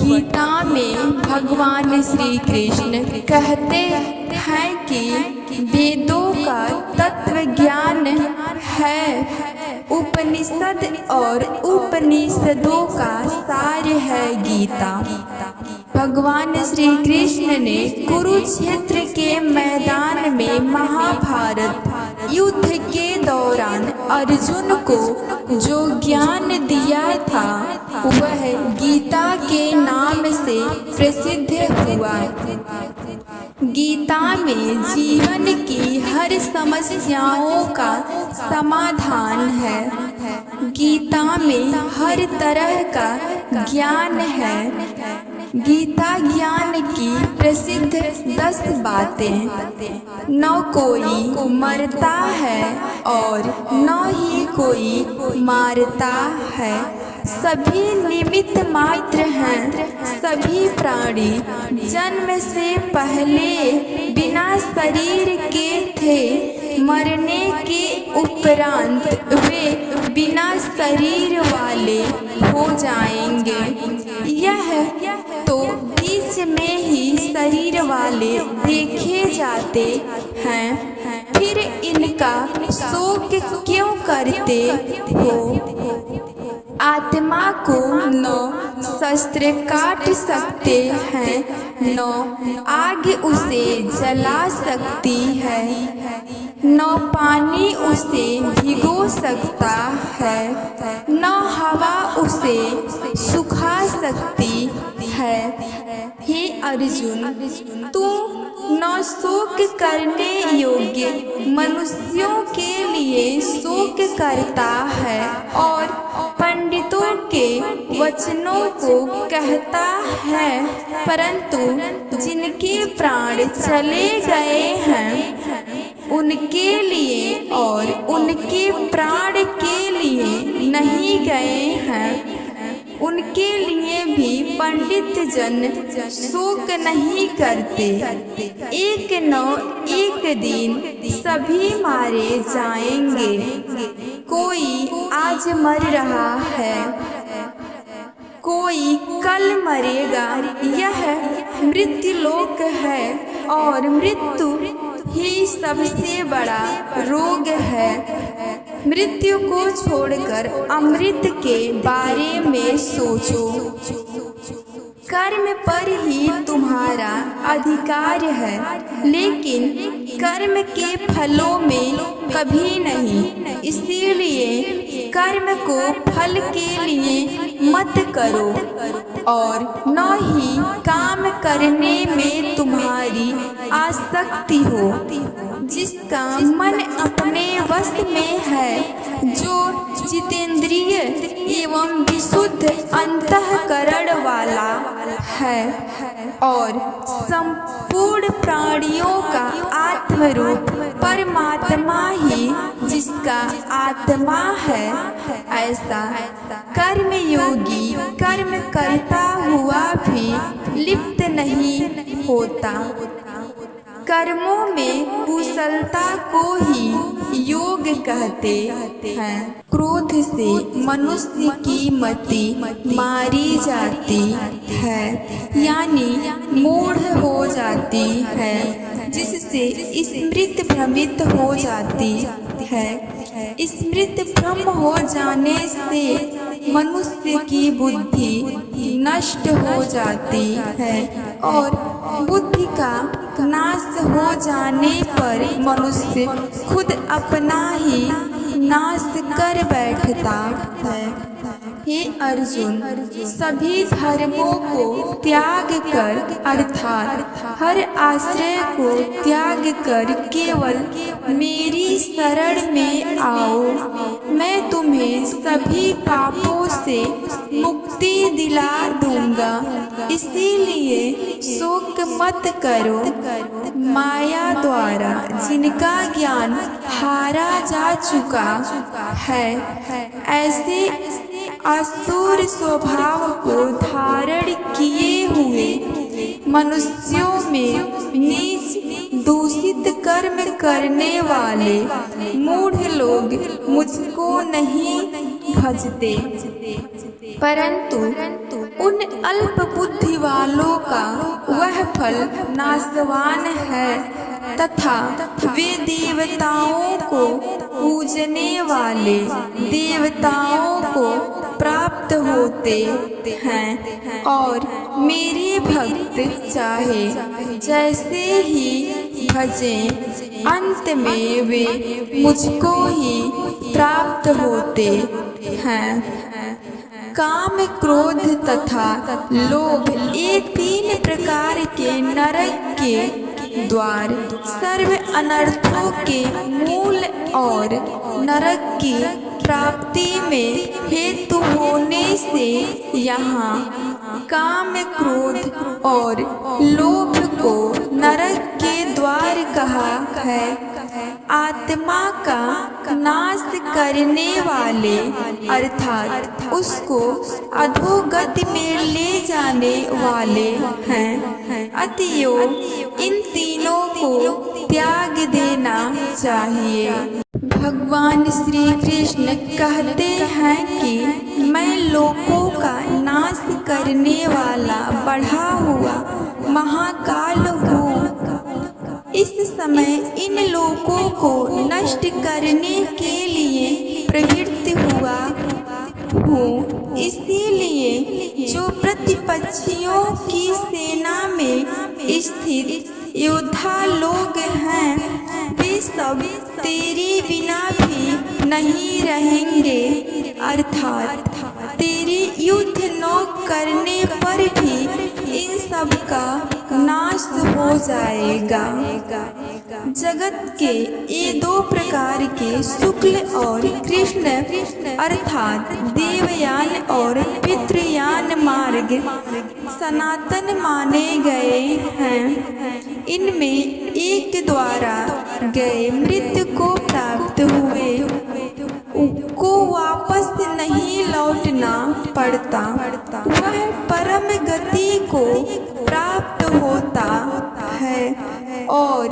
गीता में भगवान श्री कृष्ण कहते हैं कि वेदों का तत्व ज्ञान है, उपनिषद और उपनिषदों का सार है गीता। भगवान श्री कृष्ण ने कुरुक्षेत्र के मैदान में महाभारत युद्ध के दौरान अर्जुन को जो ज्ञान दिया था वह गीता के नाम से प्रसिद्ध हुआ। गीता में जीवन की हर समस्याओं का समाधान है। गीता में हर तरह का ज्ञान है। गीता ज्ञान की प्रसिद्ध 10 बातें। न कोई मरता है और न ही कोई मारता है, सभी निमित्त मात्र हैं। सभी प्राणी जन्म से पहले बिना शरीर के थे, मरने के उपरांत वे बिना शरीर वाले हो जाएंगे। यह तो बीच में ही शरीर वाले देखे जाते हैं, फिर इनका शोक क्यों करते हो? आत्मा को न शस्त्र काट सकते हैं, न आग उसे जला सकती है, न पानी उसे भिगो सकता है, न हवा उसे सुखा सकती है। हे अर्जुन, तू न शोक करने योग्य मनुष्यों के लिए शोक करता है और पंडितों के वचनों को कहता है, परंतु जिनके प्राण चले गए हैं उनके लिए और उनके प्राण के लिए नहीं गए हैं, उनके लिए भी पंडित जन शोक नहीं करते। एक न एक दिन सभी मारे जाएंगे। कोई आज मर रहा है, कोई कल मरेगा। यह मृत्युलोक है और मृत्यु ही सबसे बड़ा रोग है। मृत्यु को छोड़कर अमृत के बारे में सोचो। कर्म पर ही तुम्हारा अधिकार है, लेकिन कर्म के फलों में कभी नहीं। इसीलिए कर्म को फल के लिए मत करो और न ही काम करने में तुम्हारी आसक्ति हो। जिसका मन अपने वश में है, जो जितेंद्रिय एवं विशुद्ध अंतःकरण वाला है और संपूर्ण प्राणियों का आत्मरूप परमात्मा ही जिसका आत्मा है, ऐसा कर्म योगी कर्म करता हुआ भी लिप्त नहीं होता। कर्मों में कुशलता को ही योग कहते हैं। क्रोध से मनुष्य की मति मारी जाती है, यानी मूढ़ हो जाती है, जिससे स्मृति भ्रमित हो जाती है। स्मृति भ्रम हो जाने से मनुष्य की बुद्धि नष्ट हो जाती है और बुद्धि का नाश हो जाने पर मनुष्य खुद अपना ही नाश कर बैठता है। हे अर्जुन, सभी धर्मों को त्याग कर अर्थात हर आश्रय को त्याग कर केवल मेरी शरण में आओ। मैं तुम्हें सभी पापों से मुक्ति दिला दूंगा। इसीलिए शोक मत करो। माया द्वारा जिनका ज्ञान हारा जा चुका है, ऐसे असुर स्वभाव को धारण किए हुए मनुष्यों में नीच दूषित कर्म करने वाले मूढ़ लोग मुझको नहीं भजते, परंतु उन अल्प बुद्धि वालों का वह फल नाशवान है तथा वे देवताओं को पूजने वाले देवताओं को प्राप्त होते हैं और मेरे भक्त चाहे जैसे ही भजें अंत में वे मुझको ही प्राप्त होते हैं। काम, क्रोध तथा लोभ ये 3 प्रकार के नरक के द्वार सर्व अनर्थों के मूल और नरक की प्राप्ति में हेतु होने से यहाँ काम, क्रोध और लोभ को नरक के द्वार कहा है। आत्मा का नाश करने वाले अर्थात उसको अधोगति में ले जाने वाले हैं। अतएव इन तीनों को त्याग देना चाहिए। भगवान श्री कृष्ण कहते हैं कि मैं लोकों का नाश करने वाला बढ़ा हुआ महाकाल हूँ। इस समय इन लोकों को नष्ट करने के लिए प्रवृत्त हुआ हूँ। इसीलिए जो प्रतिपक्षियों की सेना में स्थित योद्धा लोग हैं वे सब तेरे बिना भी नहीं रहेंगे, अर्थात तेरे युद्ध न करने पर भी इन सब का नाश हो जाएगा। जगत के ये 2 प्रकार के शुक्ल और कृष्ण अर्थात देवयान और पितृयान मार्ग सनातन माने गए हैं। इनमें एक द्वारा गए मृत्यु को प्राप्त हुए को वापस नहीं लौटना पड़ता, वह परम गति को प्राप्त होता है और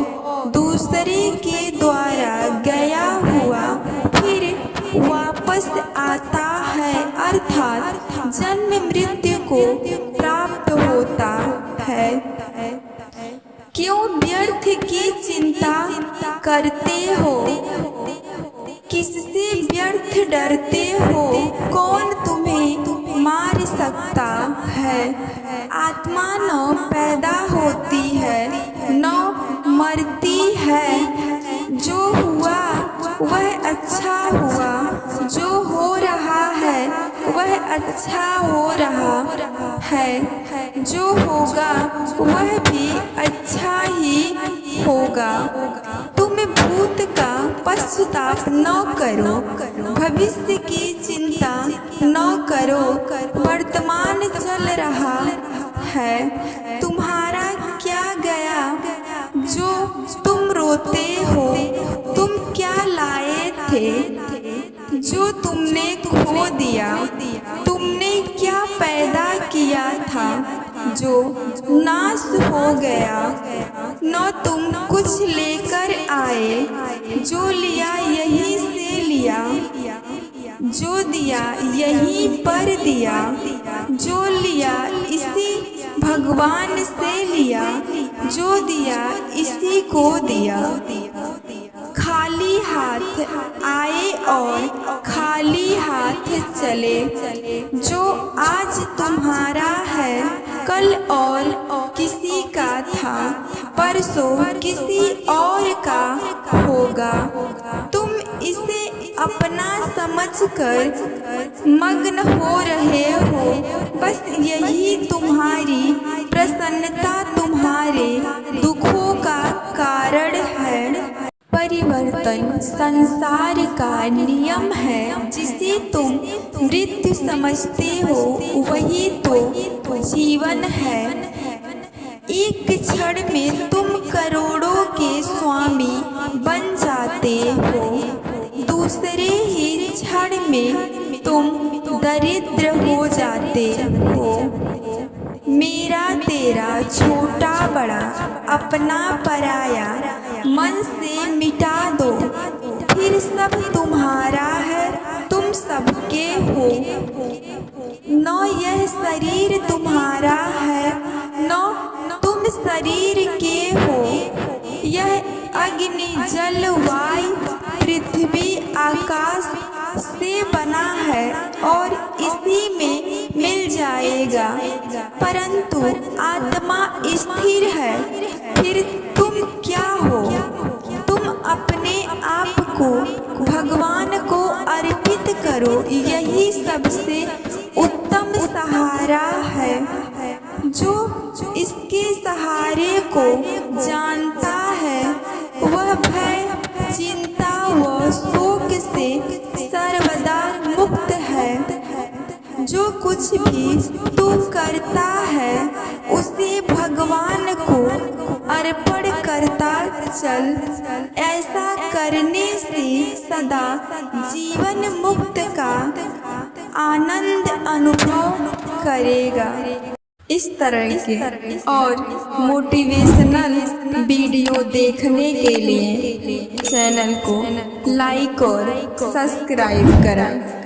दूसरे के द्वारा गया हुआ फिर वापस आता है, अर्थात जन्म मृत्यु को प्राप्त होता है। क्यों व्यर्थ की चिंता करते हो? किससे व्यर्थ डरते हो? कौन तुम्हें मार सकता है? आत्मा न पैदा होती है न मरती है। जो हुआ वह अच्छा हुआ, जो हो रहा है वह अच्छा हो रहा है, जो होगा वह भी अच्छा ही होगा। तुम भूत का पश्चाताप न करो, भविष्य की चिंता न करो। वर्तमान चल रहा है, तुम्हारा क्या गया जो तुम रोते हो? तुम क्या लाए थे जो तुमने खो दिया? तुमने क्या पैदा किया था जो नाश हो गया? न तुम कुछ लेकर आए, जो लिया यहीं से लिया, जो दिया यहीं पर दिया, जो लिया इसी भगवान से लिया, जो दिया इसी को दिया। खाली हाथ आए और खाली हाथ चले। जो आज तुम्हारा है कल और किसी का था, परसों किसी और का होगा। तुम इसे अपना समझकर मग्न हो रहे हो। बस यही तुम्हारी प्रसन्नता तुम्हारे दुखों का कारण है। परिवर्तन संसार का नियम है। जिसे तुम मृत्यु समझते हो वही तो जीवन है। एक क्षण में तुम करोड़ों के स्वामी बन जाते हो, दूसरे ही क्षण में तुम दरिद्र हो जाते हो। मेरा तेरा, छोटा बड़ा, अपना पराया, मन से मिटा दो, फिर सब तुम्हारा है, तुम सबके हो। न यह शरीर तुम्हारा है, न तुम शरीर के हो। यह अग्नि जल वायु पृथ्वी आकाश से बना है और इसी में मिल जाएगा, परंतु आत्मा स्थिर है। फिर तुम क्या हो? तुम अपने आप को भगवान को अर्पित करो, यही सबसे उत्तम सहारा है। जो इसके सहारे को जानता है वह भय, चिंता व शोक से सर्वदा मुक्त है। जो कुछ भी तू करता है उसे भगवान को अर्पण करता चल। ऐसा करने से सदा जीवन मुक्त का आनंद अनुभव करेगा। इस तरह के और मोटिवेशनल वीडियो देखने के लिए चैनल को लाइक और सब्सक्राइब करें।